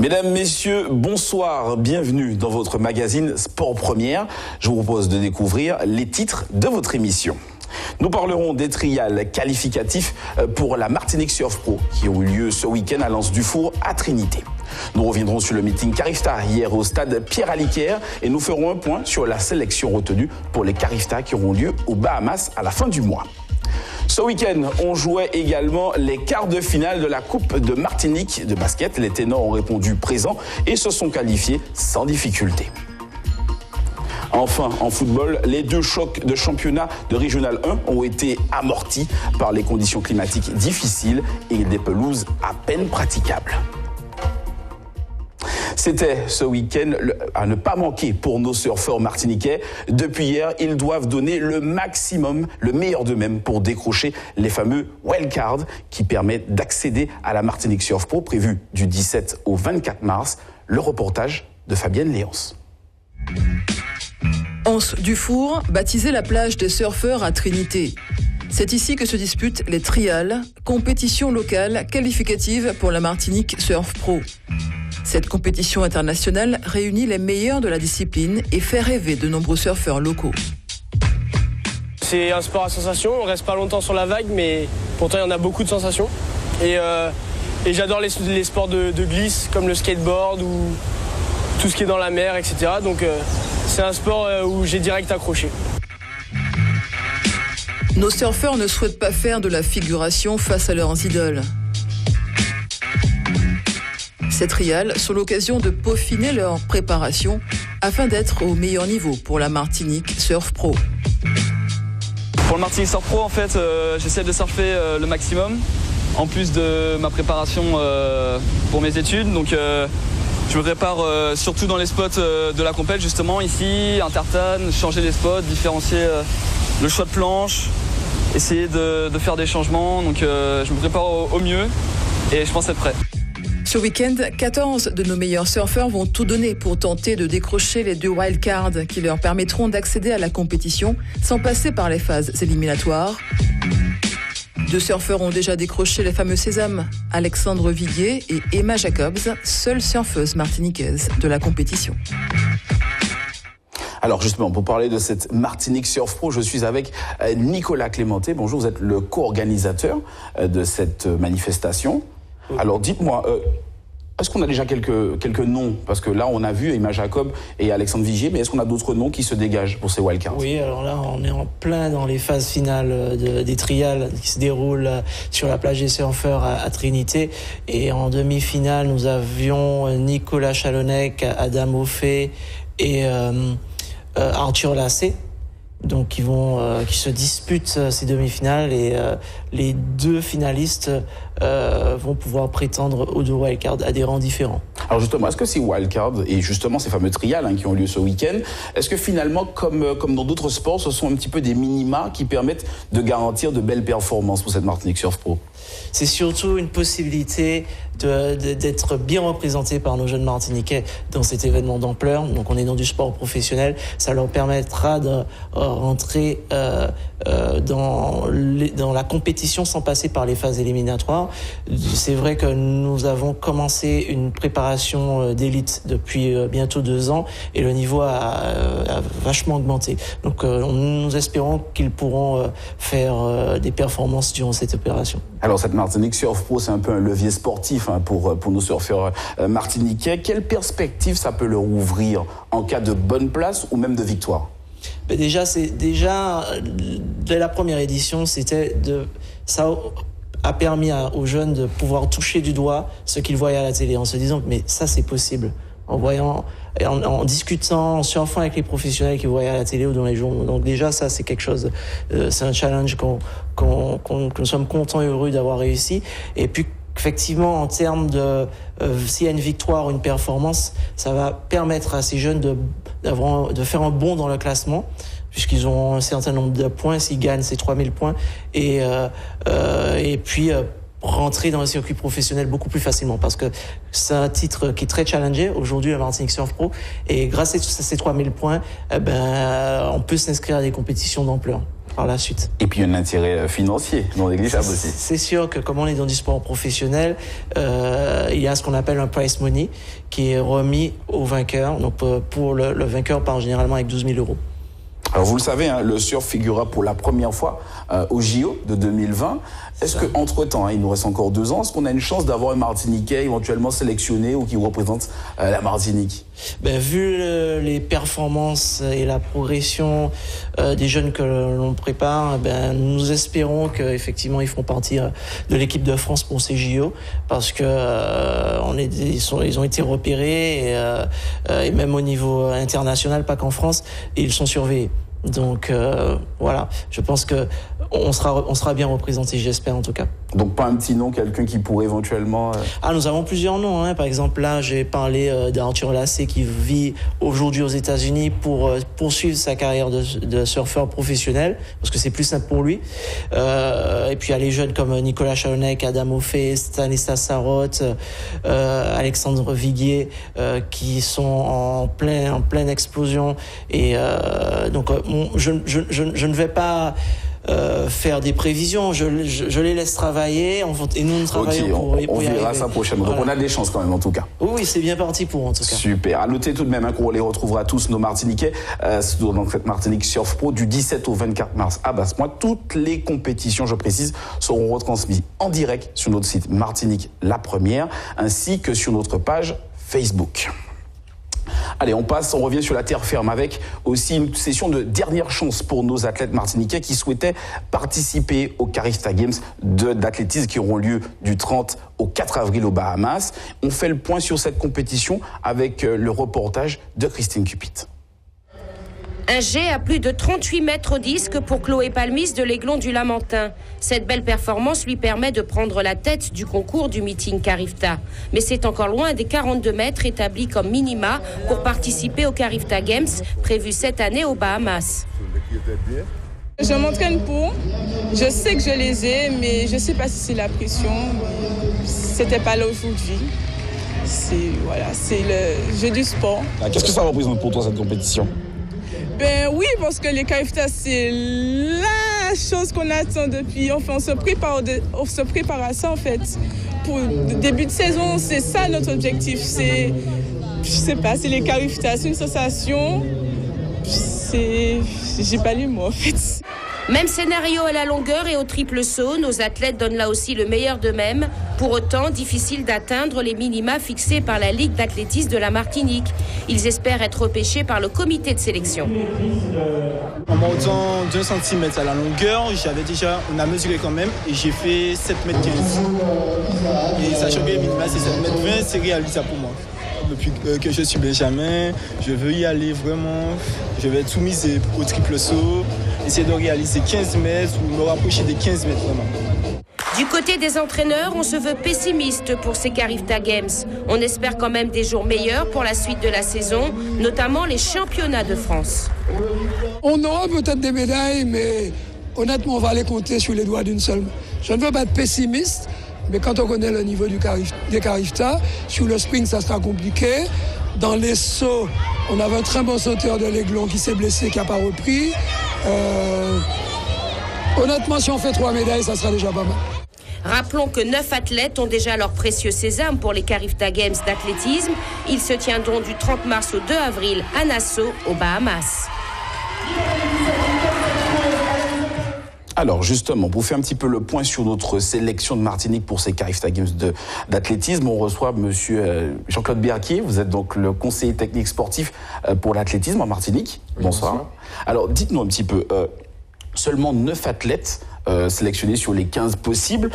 Mesdames, messieurs, bonsoir, bienvenue dans votre magazine Sport Première. Je vous propose de découvrir les titres de votre émission. Nous parlerons des trials qualificatifs pour la Martinique Surf Pro qui ont eu lieu ce week-end à Lens-du-Four à Trinité. Nous reviendrons sur le meeting Carifta hier au stade Pierre-Aliquer et nous ferons un point sur la sélection retenue pour les Carifta qui auront lieu aux Bahamas à la fin du mois. Ce week-end, on jouait également les quarts de finale de la Coupe de Martinique de basket. Les ténors ont répondu présent et se sont qualifiés sans difficulté. Enfin, en football, les deux chocs de championnat de Régional 1 ont été amortis par les conditions climatiques difficiles et des pelouses à peine praticables. C'était ce week-end à ne pas manquer pour nos surfeurs martiniquais. Depuis hier, ils doivent donner le maximum, le meilleur d'eux-mêmes pour décrocher les fameux wildcards qui permettent d'accéder à la Martinique Surf Pro prévue du 17 au 24 mars. Le reportage de Fabienne Léance. Anse-du-Four, baptisée la plage des surfeurs à Trinité. C'est ici que se disputent les trials, compétition locale qualificative pour la Martinique Surf Pro. Cette compétition internationale réunit les meilleurs de la discipline et fait rêver de nombreux surfeurs locaux. C'est un sport à sensation, on reste pas longtemps sur la vague, mais pourtant il y en a beaucoup de sensations. Et j'adore les sports de glisse, comme le skateboard ou tout ce qui est dans la mer, etc. Donc c'est un sport où j'ai direct accroché. Nos surfeurs ne souhaitent pas faire de la figuration face à leurs idoles. Ces trials sont l'occasion de peaufiner leur préparation afin d'être au meilleur niveau pour la Martinique Surf Pro. Pour le Martinique Surf Pro, en fait, j'essaie de surfer le maximum, en plus de ma préparation pour mes études. Donc, je me prépare surtout dans les spots de la compète, justement, ici, un tartane, changer les spots, différencier le choix de planche, essayer de faire des changements. Donc, je me prépare au mieux et je pense être prêt. Ce week-end, 14 de nos meilleurs surfeurs vont tout donner pour tenter de décrocher les 2 wildcards qui leur permettront d'accéder à la compétition sans passer par les phases éliminatoires. 2 surfeurs ont déjà décroché les fameux sésames, Alexandre Viguier et Emma Jacobs, seule surfeuse martiniquaise de la compétition. Alors justement, pour parler de cette Martinique Surf Pro, je suis avec Nicolas Clémenté. Bonjour, vous êtes le co-organisateur de cette manifestation. Alors dites-moi, est-ce qu'on a déjà quelques noms? Parce que là, on a vu Emma Jacob et Alexandre Vigier, mais est-ce qu'on a d'autres noms qui se dégagent pour ces wildcards? Oui, alors là, on est en plein dans les phases finales des trials qui se déroulent sur la plage des surfeurs à Trinité. Et en demi-finale, nous avions Nicolas Chalonnec, Adam Ophé et Arthur Lassé. Donc qui se disputent ces demi-finales et les 2 finalistes vont pouvoir prétendre aux 2 wildcards à des rangs différents. Alors justement, est-ce que ces wildcards et justement ces fameux trials qui ont lieu ce week-end, est-ce que finalement, comme dans d'autres sports, ce sont un petit peu des minima qui permettent de garantir de belles performances pour cette Martinique Surf Pro? C'est surtout une possibilité d'être bien représenté par nos jeunes Martiniquais dans cet événement d'ampleur. Donc on est dans du sport professionnel, ça leur permettra de rentrer dans la compétition sans passer par les phases éliminatoires. C'est vrai que nous avons commencé une préparation d'élite depuis bientôt 2 ans et le niveau a vachement augmenté. Donc nous espérons qu'ils pourront faire des performances durant cette opération. Alors cette Martinique Surf Pro, c'est un peu un levier sportif pour nos surfeurs martiniquais. Quelle perspective ça peut leur ouvrir en cas de bonne place ou même de victoire? Déjà, dès la première édition, ça a permis aux jeunes de pouvoir toucher du doigt ce qu'ils voyaient à la télé en se disant mais ça c'est possible. En discutant, en surfant avec les professionnels qui voyaient à la télé ou dans les journaux. Donc déjà, ça, c'est quelque chose, c'est un challenge que nous sommes contents et heureux d'avoir réussi. Et puis, effectivement, en termes s'il y a une victoire ou une performance, ça va permettre à ces jeunes de faire un bond dans le classement, puisqu'ils ont un certain nombre de points, s'ils gagnent ces 3000 points, et puis rentrer dans le circuit professionnel beaucoup plus facilement, parce que c'est un titre qui est très challengé aujourd'hui à Martinique Surf Pro, et grâce à ces 3000 points, on peut s'inscrire à des compétitions d'ampleur. par la suite. Et puis un intérêt financier non négligeable aussi. C'est sûr que comme on est dans du sport professionnel, il y a ce qu'on appelle un prize money qui est remis au vainqueur. Donc pour le vainqueur part généralement avec 12 000 €. Alors vous le savez, le surf figurera pour la première fois au JO de 2020. Est-ce qu'entre-temps, il nous reste encore 2 ans, est-ce qu'on a une chance d'avoir un Martiniquais éventuellement sélectionné ou qui représente la Martinique ? Vu les performances et la progression des jeunes que l'on prépare, nous espérons qu'effectivement ils feront partie de l'équipe de France pour ces JO parce que ils ont été repérés et même au niveau international, pas qu'en France, ils sont surveillés. Donc voilà, je pense que on sera bien représenté, j'espère en tout cas. Donc pas un petit nom, quelqu'un qui pourrait éventuellement... Nous avons plusieurs noms. Par exemple, là, j'ai parlé d'Arthur Lassé qui vit aujourd'hui aux États-Unis pour poursuivre sa carrière de surfeur professionnel, parce que c'est plus simple pour lui. Et puis il y a les jeunes comme Nicolas Chalonec, Adam Offé, Stanislas Sarotte, Alexandre Viguier, qui sont en pleine explosion. Et donc, je ne vais pas... faire des prévisions, je les laisse travailler et nous travaillons pour on verra ça prochainement. Voilà. Donc on a des chances quand même en tout cas. Oui, c'est bien parti pour en tout cas. Super. À noter tout de même qu'on les retrouvera tous nos Martiniquais dans cette Martinique Surf Pro du 17 au 24 mars à Basse-Pointe. Toutes les compétitions, je précise, seront retransmises en direct sur notre site Martinique La Première ainsi que sur notre page Facebook. Allez, on revient sur la terre ferme avec aussi une session de dernière chance pour nos athlètes martiniquais qui souhaitaient participer aux Carifta Games d'athlétisme qui auront lieu du 30 au 4 avril aux Bahamas. On fait le point sur cette compétition avec le reportage de Christine Cupit. Un jet à plus de 38 mètres au disque pour Chloé Palmis de l'Aiglon du Lamentin. Cette belle performance lui permet de prendre la tête du concours du meeting Carifta. Mais c'est encore loin des 42 mètres établis comme minima pour participer aux Carifta Games prévus cette année aux Bahamas. Je m'entraîne pour, je sais que je les ai, mais je ne sais pas si c'est la pression. C'était pas là aujourd'hui. C'est le jeu du sport. Qu'est-ce que ça représente pour toi cette compétition ? Oui, parce que les Carifta, c'est la chose qu'on attend depuis. Enfin, on se prépare à ça en fait. Pour le début de saison, c'est ça notre objectif. C'est les Carifta, c'est une sensation. J'ai pas les mots en fait. Même scénario à la longueur et au triple saut, nos athlètes donnent là aussi le meilleur d'eux-mêmes. Pour autant, difficile d'atteindre les minima fixés par la Ligue d'athlétisme de la Martinique. Ils espèrent être repêchés par le comité de sélection. En montant 2 cm à la longueur, on a mesuré quand même et j'ai fait 7,15 m. Et sachant que les minima c'est 7,20 m, c'est réalisable pour moi. Depuis que je suis benjamin, je veux y aller vraiment. Je vais tout miser au triple saut, essayer de réaliser 15 mètres ou me rapprocher des 15 mètres vraiment. Du côté des entraîneurs, on se veut pessimiste pour ces Carifta Games. On espère quand même des jours meilleurs pour la suite de la saison, notamment les championnats de France. On aura peut-être des médailles, mais honnêtement, on va les compter sur les doigts d'une seule main. Je ne veux pas être pessimiste, mais quand on connaît le niveau des Carifta, sur le sprint, ça sera compliqué. Dans les sauts, on avait un très bon sauteur de l'Aiglon qui s'est blessé, qui n'a pas repris. Honnêtement, si on fait 3 médailles, ça sera déjà pas mal. Rappelons que 9 athlètes ont déjà leur précieux sésame pour les Carifta Games d'athlétisme. Ils se tiendront du 30 mars au 2 avril à Nassau, aux Bahamas. Alors justement, pour faire un petit peu le point sur notre sélection de Martinique pour ces Carifta Games d'athlétisme, on reçoit monsieur Jean-Claude Berquier. Vous êtes donc le conseiller technique sportif pour l'athlétisme en Martinique. Oui, bonsoir. Alors dites-nous un petit peu, seulement 9 athlètes sélectionnés sur les 15 possibles.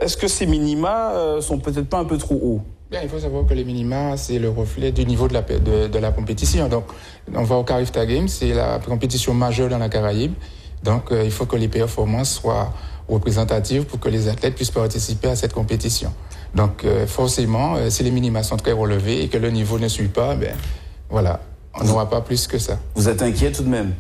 Est-ce que ces minima sont peut-être pas un peu trop hauts ? Bien, il faut savoir que les minima, c'est le reflet du niveau de la compétition. Donc, on va au Carifta Games, c'est la compétition majeure dans la Caraïbe. Donc, il faut que les performances soient représentatives pour que les athlètes puissent participer à cette compétition. Donc, forcément, si les minima sont très relevés et que le niveau ne suit pas, voilà, on n'aura pas plus que ça. Vous êtes inquiet tout de même ?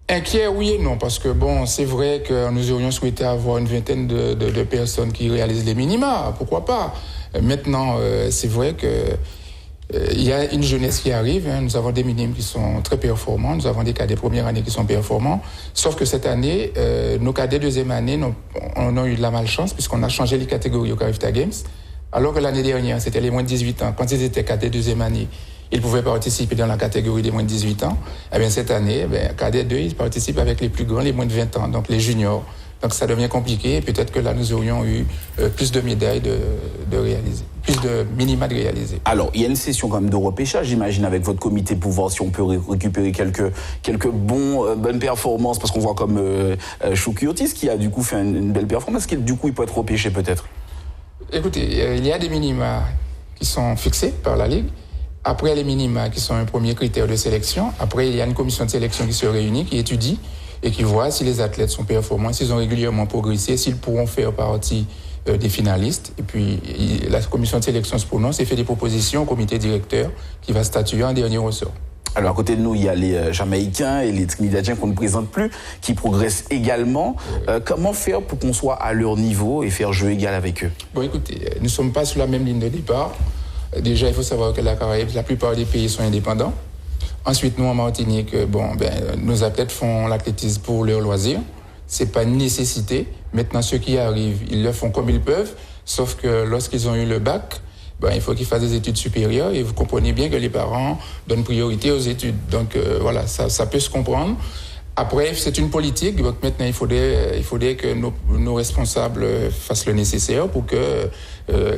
Inquiet, oui et non, parce que c'est vrai que nous aurions souhaité avoir une vingtaine de personnes qui réalisent les minima, pourquoi pas. Maintenant, c'est vrai que Il y a une jeunesse qui arrive, nous avons des minimes qui sont très performants, nous avons des cadets première année qui sont performants, sauf que cette année, nos cadets deuxième année on a eu de la malchance puisqu'on a changé les catégories au Carifta Games, alors que l'année dernière, c'était les moins de 18 ans. Quand ils étaient cadets deuxième année, ils pouvaient participer dans la catégorie des moins de 18 ans. Eh bien, cette année, cadets 2, ils participent avec les plus grands, les moins de 20 ans, donc les juniors. Donc ça devient compliqué et peut-être que là nous aurions eu plus de médailles de réaliser, plus de minima de réaliser. Alors il y a une session quand même de repêchage, j'imagine, avec votre comité pour voir si on peut récupérer quelques bonnes performances, parce qu'on voit comme Chouki Otis qui a du coup fait une belle performance. Est-ce qu'il du coup il peut être repêché peut-être? Écoutez, il y a des minima qui sont fixés par la Ligue. Après les minima qui sont un premier critère de sélection, après il y a une commission de sélection qui se réunit, qui étudie et qui voit si les athlètes sont performants, s'ils ont régulièrement progressé, s'ils pourront faire partie des finalistes. Et puis la commission de sélection se prononce et fait des propositions au comité directeur qui va statuer en dernier ressort. Alors à côté de nous, il y a les Jamaïcains et les Trinidadiens qu'on ne présente plus, qui progressent également. Comment faire pour qu'on soit à leur niveau et faire jeu égal avec eux? Bon, écoutez, nous ne sommes pas sur la même ligne de départ. Déjà, il faut savoir que la Caraïbe, la plupart des pays sont indépendants. Ensuite, nous, en Martinique, nos athlètes font l'athlétisme pour leur loisir. C'est pas une nécessité. Maintenant, ceux qui arrivent, ils le font comme ils peuvent. Sauf que lorsqu'ils ont eu le bac, il faut qu'ils fassent des études supérieures. Et vous comprenez bien que les parents donnent priorité aux études. Donc, voilà, ça peut se comprendre. Après, c'est une politique. Donc maintenant, il faudrait que nos responsables fassent le nécessaire pour que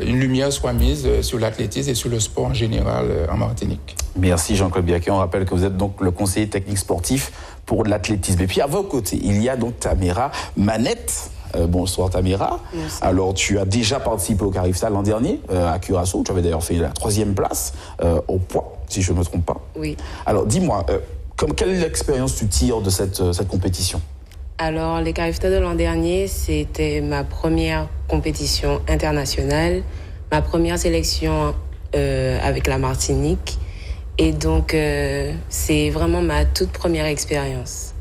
une lumière soit mise sur l'athlétisme et sur le sport en général en Martinique. Merci Jean-Claude Biaké. On rappelle que vous êtes donc le conseiller technique sportif pour l'athlétisme. Et puis à vos côtés, il y a donc Tamera Manette. Bonsoir Tamera. Merci. Alors tu as déjà participé au Carifta l'an dernier à Curaçao. Tu avais d'ailleurs fait la 3e place au poids, si je ne me trompe pas. Oui. Alors dis-moi, quelle expérience tu tires de cette compétition? Alors les Carifta de l'an dernier, c'était ma première compétition internationale, ma première sélection avec la Martinique. Et donc, c'est vraiment ma toute première expérience.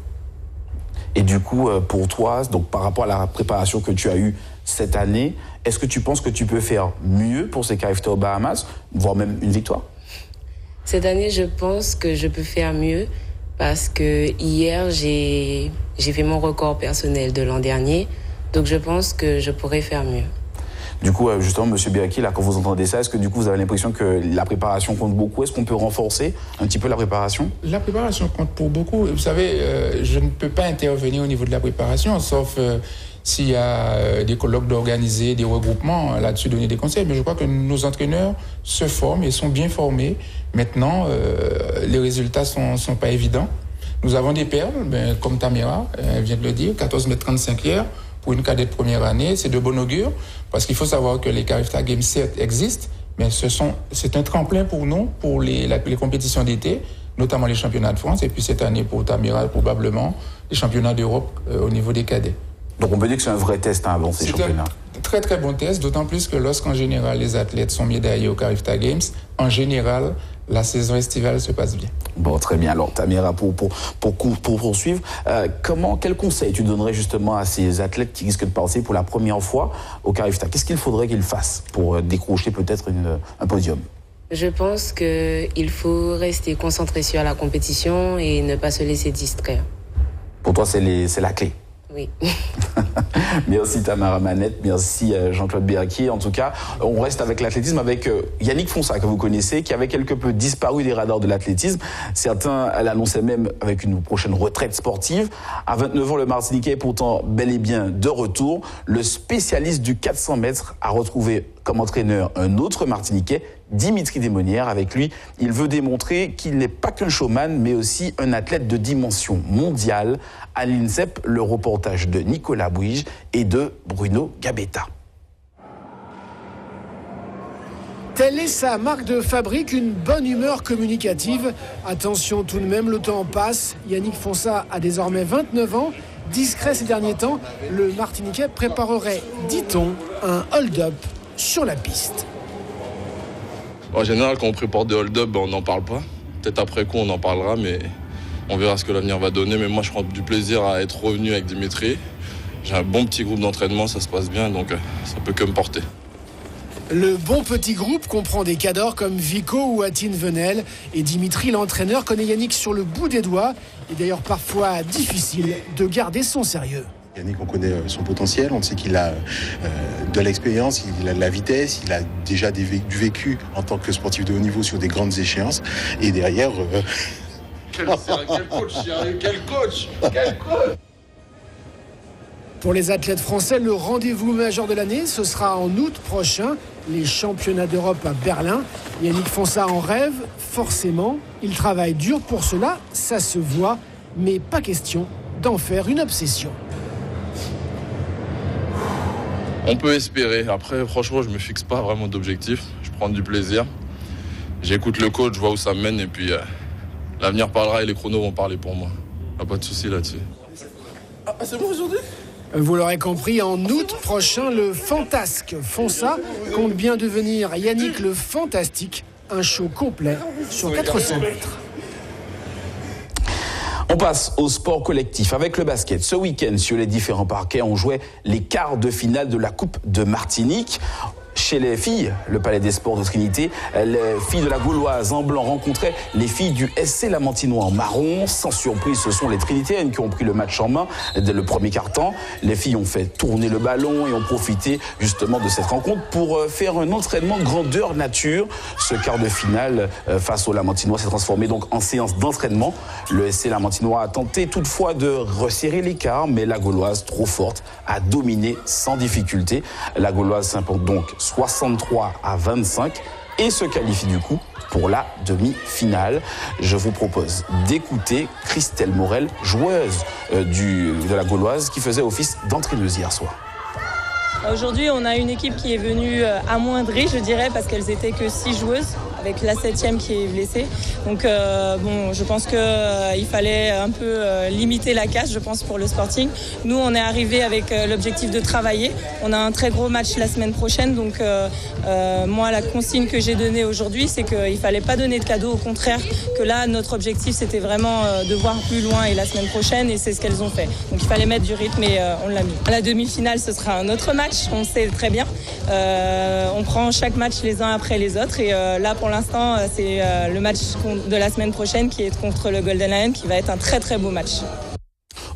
Et du coup, pour toi, donc par rapport à la préparation que tu as eue cette année, est-ce que tu penses que tu peux faire mieux pour ces Carifta aux Bahamas, voire même une victoire? Cette année, je pense que je peux faire mieux parce que hier, j'ai fait mon record personnel de l'an dernier. Donc, je pense que je pourrais faire mieux. Du coup, justement, M. Biaki, là, quand vous entendez ça, est-ce que du coup, vous avez l'impression que la préparation compte beaucoup? Est-ce qu'on peut renforcer un petit peu la préparation? La préparation compte pour beaucoup. Vous savez, je ne peux pas intervenir au niveau de la préparation, sauf s'il y a des colloques d'organiser, des regroupements, là-dessus, donner des conseils. Mais je crois que nos entraîneurs se forment et sont bien formés. Maintenant, les résultats sont pas évidents. Nous avons des perles, comme Tamera vient de le dire, 14,35 m hier. Pour une cadette première année, c'est de bon augure, parce qu'il faut savoir que les Carifta Games, certes, existent, mais c'est un tremplin pour nous, pour les compétitions d'été, notamment les championnats de France, et puis cette année pour Tamera, probablement, les championnats d'Europe au niveau des cadets. Donc on peut dire que c'est un vrai test avant ces championnats. Un très très bon test, d'autant plus que lorsqu'en général les athlètes sont médaillés aux Carifta Games, en général, la saison estivale se passe bien. Bon, très bien. Alors, Tamera, pour poursuivre, quel conseil tu donnerais justement à ces athlètes qui risquent de passer pour la première fois au Carifta? Qu'est-ce qu'il faudrait qu'ils fassent pour décrocher peut-être un podium? Je pense qu'il faut rester concentré sur la compétition et ne pas se laisser distraire. Pour toi, c'est la clé? Oui. Merci Tamera Manette, merci Jean-Claude Biaki. En tout cas, on reste avec l'athlétisme avec Yannick Fonsa, que vous connaissez, qui avait quelque peu disparu des radars de l'athlétisme. Certains l'annonçaient même avec une prochaine retraite sportive. À 29 ans, le Martiniquais est pourtant bel et bien de retour. Le spécialiste du 400 mètres a retrouvé comme entraîneur un autre Martiniquais, Dimitri Desmonnières. Avec lui, il veut démontrer qu'il n'est pas qu'un showman, mais aussi un athlète de dimension mondiale. À l'INSEP, le reportage de Nicolas Bouige et de Bruno Gabetta. Telle est sa marque de fabrique, une bonne humeur communicative. Attention tout de même, le temps passe. Yannick Fonsa a désormais 29 ans. Discret ces derniers temps, le Martiniquais préparerait, dit-on, un hold-up sur la piste. En général, quand on prépare des hold-up, on n'en parle pas. Peut-être après coup, on en parlera, mais on verra ce que l'avenir va donner. Mais moi, je prends du plaisir à être revenu avec Dimitri. J'ai un bon petit groupe d'entraînement, ça se passe bien, donc ça peut que me porter. Le bon petit groupe comprend des cadors comme Vico ou Attine Venel. Et Dimitri, l'entraîneur, connaît Yannick sur le bout des doigts. Et d'ailleurs parfois difficile de garder son sérieux. Yannick, on connaît son potentiel, on sait qu'il a de l'expérience, il a de la vitesse, il a déjà du vécu en tant que sportif de haut niveau sur des grandes échéances. Et derrière... Quel coach, quel coach. Pour les athlètes français, le rendez-vous majeur de l'année, ce sera en août prochain, les championnats d'Europe à Berlin. Yannick Fonsa en rêve, forcément. Il travaille dur pour cela, ça se voit, mais pas question d'en faire une obsession. On peut espérer. Après, franchement, je me fixe pas vraiment d'objectif. Je prends du plaisir. J'écoute le coach, je vois où ça me mène et puis l'avenir parlera et les chronos vont parler pour moi. Pas de souci là-dessus. Ah, c'est bon aujourd'hui ? Vous l'aurez compris, en août prochain, le fantasque Fonsa compte bien devenir Yannick le Fantastique, un show complet sur 400 mètres. On passe au sport collectif avec le basket. Ce week-end, sur les différents parquets, on jouait les quarts de finale de la Coupe de Martinique. Chez les filles, le Palais des Sports de Trinité, les filles de la Gauloise en blanc rencontraient les filles du SC Lamantinois en marron. Sans surprise, ce sont les Trinitéennes qui ont pris le match en main dès le premier quart-temps. Les filles ont fait tourner le ballon et ont profité justement de cette rencontre pour faire un entraînement grandeur nature. Ce quart de finale face aux Lamantinois s'est transformé donc en séance d'entraînement. Le SC Lamantinois a tenté toutefois de resserrer l'écart, mais la Gauloise, trop forte, a dominé sans difficulté. La Gauloise s'impose donc 63-25 et se qualifie du coup pour la demi-finale. Je vous propose d'écouter Christelle Morel, joueuse de la Gauloise, qui faisait office d'entraîneuse hier soir. Aujourd'hui, on a une équipe qui est venue amoindrie, je dirais, parce qu'elles étaient que 6 joueuses, avec la 7e qui est blessée. Donc, je pense qu'il fallait un peu limiter la casse, je pense, pour le Sporting. Nous, on est arrivés avec l'objectif de travailler. On a un très gros match la semaine prochaine. Donc, moi, la consigne que j'ai donnée aujourd'hui, c'est qu'il ne fallait pas donner de cadeaux. Au contraire, que là, notre objectif, c'était vraiment de voir plus loin et la semaine prochaine. Et c'est ce qu'elles ont fait. Donc, il fallait mettre du rythme et on l'a mis. À la demi-finale, ce sera un autre match. On sait très bien. On prend chaque match les uns après les autres. Et là, pour l'instant, c'est le match de la semaine prochaine qui est contre le Golden Lion, qui va être un très très beau match.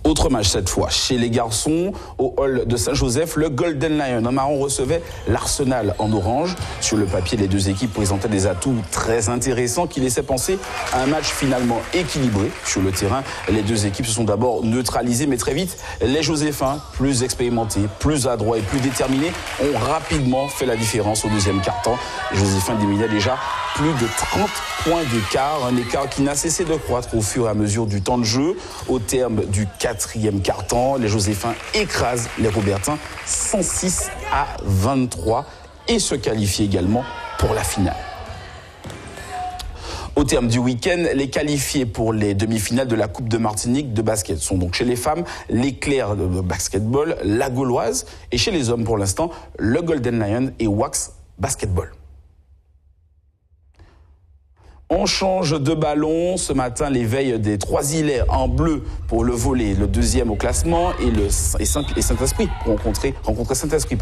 Autre match cette fois, chez les garçons, au hall de Saint-Joseph, le Golden Lion en marron recevait l'Arsenal en orange. Sur le papier, les deux équipes présentaient des atouts très intéressants qui laissaient penser à un match finalement équilibré. Sur le terrain, les deux équipes se sont d'abord neutralisées, mais très vite, les Joséphins, plus expérimentés, plus adroits et plus déterminés, ont rapidement fait la différence au deuxième quart-temps. Les Joséphins dominaient déjà plus de 30 points d'écart, un écart qui n'a cessé de croître au fur et à mesure du temps de jeu. Au terme du 4e quart-temps, les Joséphins écrasent les Robertins 106-23 et se qualifient également pour la finale. Au terme du week-end, les qualifiés pour les demi-finales de la Coupe de Martinique de basket sont donc chez les femmes, l'Éclair de basketball, la Gauloise, et chez les hommes pour l'instant, le Golden Lion et Wax Basketball. On change de ballon. Ce matin, l'éveil des Trois-Îlets en bleu pour le volley, le deuxième au classement, et Saint-Esprit pour rencontrer Saint-Esprit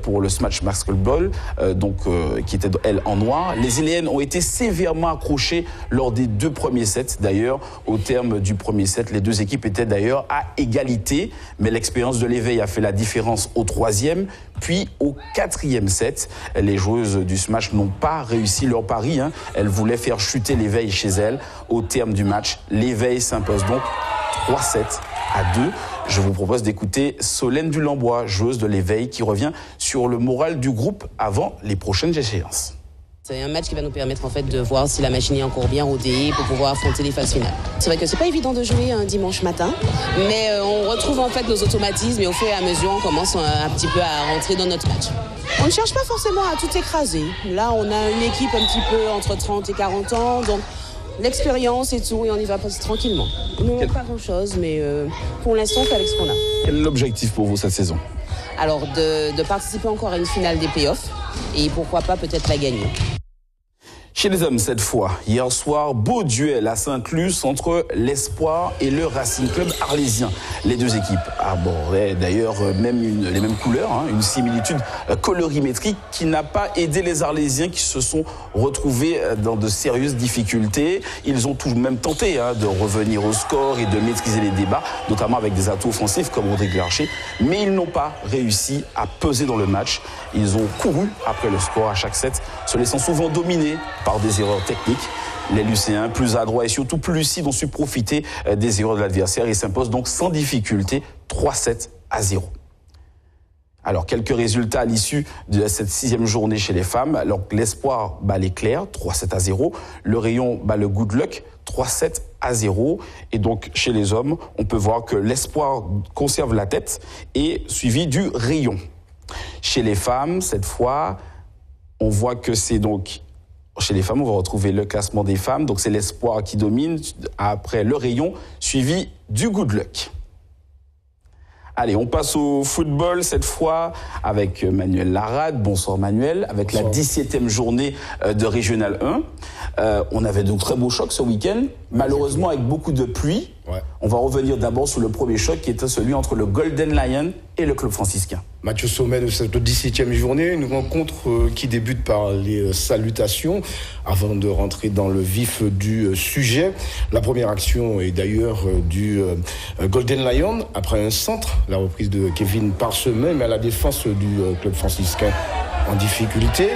pour le Smash Basketball, qui était elle en noir. Les Iléennes ont été sévèrement accrochées lors des 2 premiers sets. D'ailleurs, au terme du premier set, les deux équipes étaient d'ailleurs à égalité, mais l'expérience de l'éveil a fait la différence au 3e. Puis au 4e set, les joueuses du Smash n'ont pas réussi leur pari. Elles voulaient faire chuter l'éveil chez elles. Au terme du match, l'éveil s'impose donc 3-7-2. Je vous propose d'écouter Solène Dulambois, joueuse de l'éveil, qui revient sur le moral du groupe avant les prochaines échéances. C'est un match qui va nous permettre en fait de voir si la machine est encore bien rodée pour pouvoir affronter les phases finales. C'est vrai que c'est pas évident de jouer un dimanche matin, mais on retrouve en fait nos automatismes et au fur et à mesure on commence un petit peu à rentrer dans notre match. On ne cherche pas forcément à tout écraser. Là on a une équipe un petit peu entre 30 et 40 ans, donc l'expérience et tout, et on y va passer tranquillement. Nous on n'a pas grand chose, mais pour l'instant on fait avec ce qu'on a. Quel est l'objectif pour vous cette saison ? Alors de participer encore à une finale des playoffs et pourquoi pas peut-être la gagner. Chez les hommes, cette fois, hier soir, beau duel à Sainte-Luce entre l'Espoir et le Racing Club arlésien. Les deux équipes abordaient d'ailleurs les mêmes couleurs, une similitude colorimétrique qui n'a pas aidé les Arlésiens qui se sont retrouvés dans de sérieuses difficultés. Ils ont tout de même tenté de revenir au score et de maîtriser les débats, notamment avec des atouts offensifs comme Rodrigue Larcher, mais ils n'ont pas réussi à peser dans le match. Ils ont couru après le score à chaque set, se laissant souvent dominer par des erreurs techniques. Les Lucéens, plus adroits et surtout plus lucides, ont su profiter des erreurs de l'adversaire et s'imposent donc sans difficulté 3-7-0. Alors, quelques résultats à l'issue de cette 6e journée chez les femmes. Alors, l'Espoir bat l'Éclair, 3-7-0. Le Rayon bat le Good Luck, 3-7-0. Et donc, chez les hommes, on peut voir que l'Espoir conserve la tête et suivi du Rayon. Chez les femmes, cette fois, on voit que c'est donc... Chez les femmes, on va retrouver le classement des femmes. Donc, c'est l'Espoir qui domine, après le Rayon, suivi du Good Luck. Allez, on passe au football, cette fois, avec Manuel Larade. Bonsoir Manuel. Avec Bonsoir. La 17e journée de Régional 1. On avait de très beaux chocs ce week-end. Malheureusement, avec beaucoup de pluie. Ouais. On va revenir d'abord sur le premier choc qui était celui entre le Golden Lion et le club franciscain. Match au sommet de cette 17e journée, une rencontre qui débute par les salutations avant de rentrer dans le vif du sujet. La première action est d'ailleurs du Golden Lion après un centre, la reprise de Kevin Parsemin, mais à la défense du club franciscain en difficulté.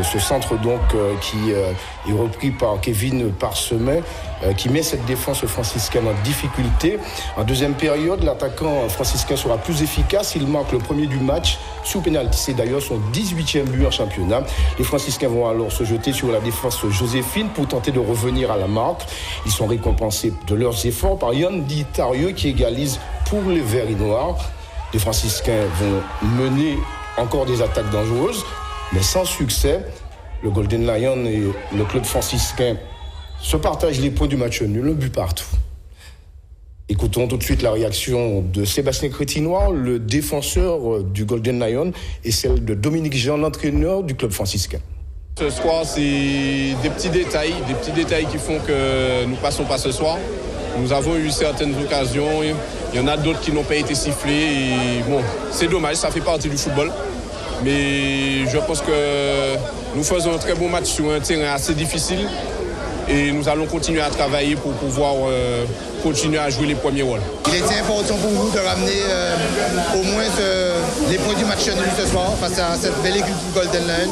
Ce centre donc qui est repris par Kevin Parsemin qui met cette défense franciscaine en difficulté. En deuxième période, l'attaquant franciscain sera plus efficace. Il marque le premier du match sous pénalty. C'est d'ailleurs son 18e but en championnat. Les franciscains vont alors se jeter sur la défense Joséphine pour tenter de revenir à la marque. Ils sont récompensés de leurs efforts par Yann Ditarieux qui égalise pour les Verts et Noirs. Les franciscains vont mener encore des attaques dangereuses, mais sans succès. Le Golden Lion et le club franciscain se partagent les points du match nul, un but partout. Écoutons tout de suite la réaction de Sébastien Crétinoir, le défenseur du Golden Lion, et celle de Dominique Jean, l'entraîneur du club franciscain. Ce soir, c'est des petits détails qui font que nous ne passons pas ce soir. Nous avons eu certaines occasions, il y en a d'autres qui n'ont pas été sifflées. Et bon, c'est dommage, ça fait partie du football. Mais je pense que nous faisons un très beau match sur un terrain assez difficile. Et nous allons continuer à travailler pour pouvoir continuer à jouer les premiers rôles. Il était important pour vous de ramener au moins les points du match nul ce soir face à cette belle équipe du Golden Lion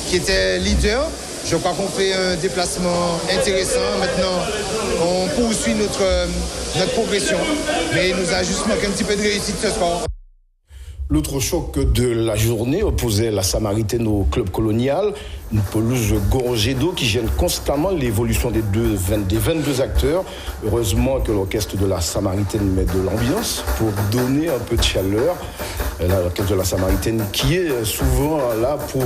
qui était leader. Je crois qu'on fait un déplacement intéressant. Maintenant, on poursuit notre progression. Mais il nous a juste manqué un petit peu de réussite ce soir. L'autre choc de la journée opposait la Samaritaine au club colonial, une pelouse gorgée d'eau qui gêne constamment l'évolution des 22 acteurs. Heureusement que l'orchestre de la Samaritaine met de l'ambiance pour donner un peu de chaleur. L'orchestre de la Samaritaine qui est souvent là pour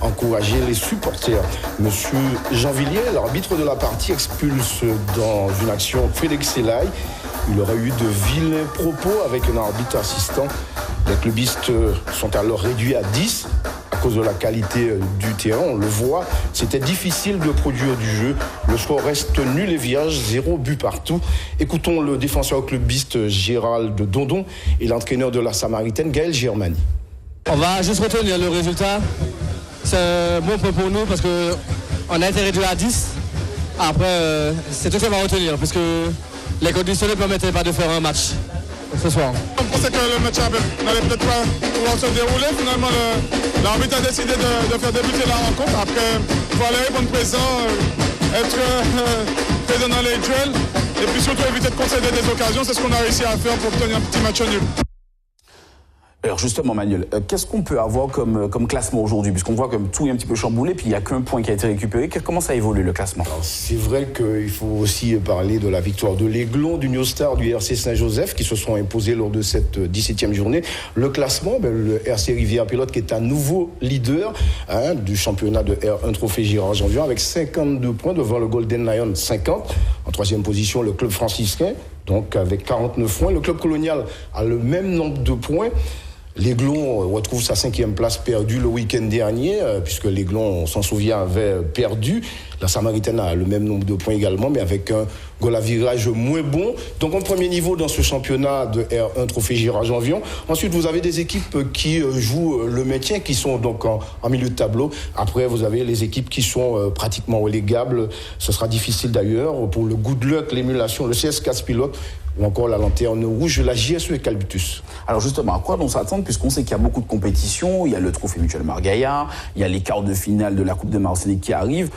encourager les supporters. Monsieur Jean Villiers, l'arbitre de la partie, expulse dans une action Félix Selaï. Il aurait eu de vilains propos avec un arbitre assistant. Les clubistes sont alors réduits à 10 à cause de la qualité du terrain. On le voit, c'était difficile de produire du jeu. Le score reste nul et vierge, 0 but partout. Écoutons le défenseur clubiste Gérald Dondon et l'entraîneur de la Samaritaine, Gaël Germani. On va juste retenir le résultat. C'est un bon point pour nous parce qu'on a été réduit à 10. Après, c'est tout ce qu'on va retenir parce que les conditions ne permettaient pas de faire un match ce soir. On pensait que le match n'allait peut-être pas pouvoir se dérouler. Finalement, l'arbitre a décidé de faire débuter la rencontre. Après, il faut aller répondre présent, être présent dans les duels et puis surtout éviter de concéder des occasions. C'est ce qu'on a réussi à faire pour obtenir un petit match nul. Alors justement Manuel, qu'est-ce qu'on peut avoir comme classement aujourd'hui? Puisqu'on voit que tout est un petit peu chamboulé, puis il n'y a qu'un point qui a été récupéré. Comment ça évolue le classement? C'est vrai qu'il faut aussi parler de la victoire de l'Aiglon, du New Star, du RC Saint-Joseph qui se sont imposés lors de cette 17e journée. Le classement, le RC Rivière-Pilote qui est un nouveau leader du championnat de R1 Trophée Girard Janvier avec 52 points devant le Golden Lion 50. En troisième position, le club franciscain, donc avec 49 points. Le club colonial a le même nombre de points. L'Aiglon retrouve sa 5e place perdue le week-end dernier, puisque l'Aiglon, on s'en souvient, avait perdu. La Samaritaine a le même nombre de points également, mais avec un goal à virage moins bon. Donc en premier niveau dans ce championnat de R1 Trophée Girard-Janvion. Ensuite, vous avez des équipes qui jouent le maintien, qui sont donc en milieu de tableau. Après, vous avez les équipes qui sont pratiquement relégables. Ce sera difficile d'ailleurs pour le Good Luck, l'émulation, le CS Casse-Pilote, ou encore la Lanterne Rouge, la JSE et Calbutus. Alors justement, à quoi on s'attend, puisqu'on sait qu'il y a beaucoup de compétitions, il y a le Trophée Mutuel Margaillard, il y a les quarts de finale de la Coupe de Martinique qui arrivent.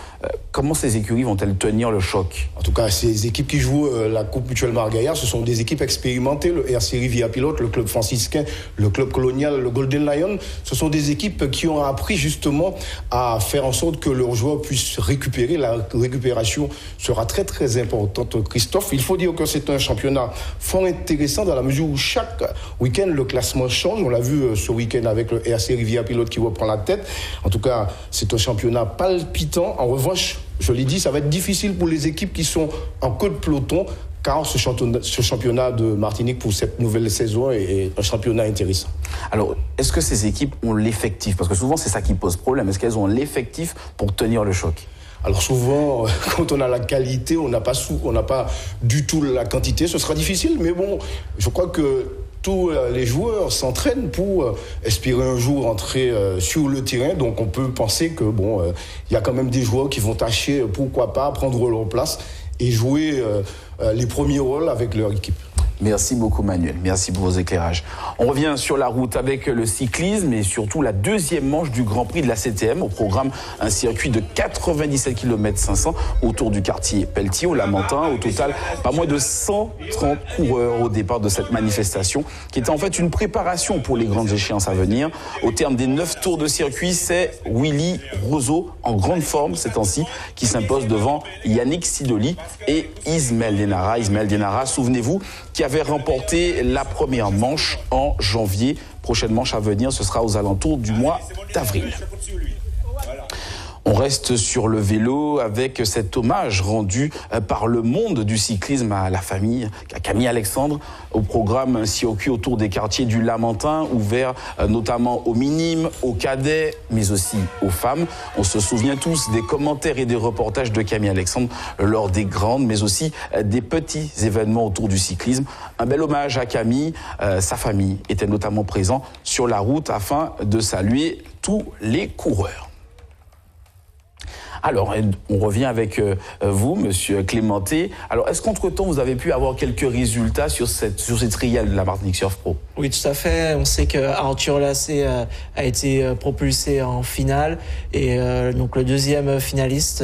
Comment ces écuries vont-elles tenir le choc? En tout cas, ces équipes qui jouent la Coupe Mutuelle Margaillard, ce sont des équipes expérimentées, le RC Rivière Pilote, le Club franciscain, le Club colonial, le Golden Lion. Ce sont des équipes qui ont appris justement à faire en sorte que leurs joueurs puissent récupérer. La récupération sera très très importante, Christophe. Il faut dire que c'est un championnat fort intéressant dans la mesure où chaque week-end le classement change. On l'a vu ce week-end avec le RC Rivière Pilote qui reprend la tête. En tout cas, c'est un championnat palpitant. En revanche, je l'ai dit, ça va être difficile pour les équipes qui sont en queue de peloton, car ce championnat de Martinique pour cette nouvelle saison est un championnat intéressant. Alors, est-ce que ces équipes ont l'effectif? Parce que souvent, c'est ça qui pose problème. Est-ce qu'elles ont l'effectif pour tenir le choc? Alors souvent, quand on a la qualité, on n'a pas du tout la quantité. Ce sera difficile, mais bon, je crois que tous les joueurs s'entraînent pour espérer un jour entrer sur le terrain. Donc on peut penser que il y a quand même des joueurs qui vont tâcher, pourquoi pas, prendre leur place et jouer les premiers rôles avec leur équipe. Merci beaucoup Manuel, merci pour vos éclairages. On revient sur la route avec le cyclisme et surtout la deuxième manche du Grand Prix de la CTM. Au programme, un circuit de 97 km 500 autour du quartier Pelletier au Lamentin. Au total, pas moins de 130 coureurs au départ de cette manifestation qui était en fait une préparation pour les grandes échéances à venir. Au terme des 9 tours de circuit, c'est Willy Roseau en grande forme ces temps-ci qui s'impose devant Yannick Sidoli et Ismaël Denara. Ismaël Denara, souvenez-vous, qui avait remporté la première manche en janvier. Prochaine manche à venir, ce sera aux alentours du mois d'avril. On reste sur le vélo avec cet hommage rendu par le monde du cyclisme à la famille, à Camille Alexandre, au programme un circuit autour des quartiers du Lamentin, ouvert notamment aux minimes, aux cadets, mais aussi aux femmes. On se souvient tous des commentaires et des reportages de Camille Alexandre lors des grandes, mais aussi des petits événements autour du cyclisme. Un bel hommage à Camille. Sa famille était notamment présente sur la route afin de saluer tous les coureurs. Alors, on revient avec vous, Monsieur Clémenté. Alors, est-ce qu'entre-temps, vous avez pu avoir quelques résultats sur ces trials de la Martinique Surf Pro? Oui, tout à fait. On sait que Arthur Lassé a été propulsé en finale. Et donc, le deuxième finaliste,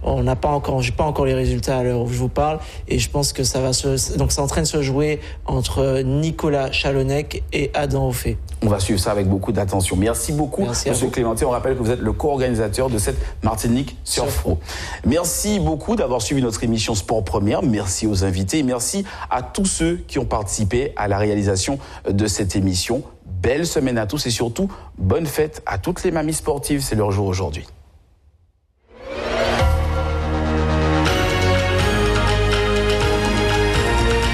j'ai pas encore les résultats à l'heure où je vous parle. Et je pense que ça est en train de se jouer entre Nicolas Chalonnec et Adam Offé. On va suivre ça avec beaucoup d'attention. Merci beaucoup, Monsieur Clémenté. On rappelle que vous êtes le co-organisateur de cette Martinique Surf Pro. Merci beaucoup d'avoir suivi notre émission Sport Première. Merci aux invités et merci à tous ceux qui ont participé à la réalisation de cette émission. Belle semaine à tous et surtout, bonne fête à toutes les mamies sportives. C'est leur jour aujourd'hui.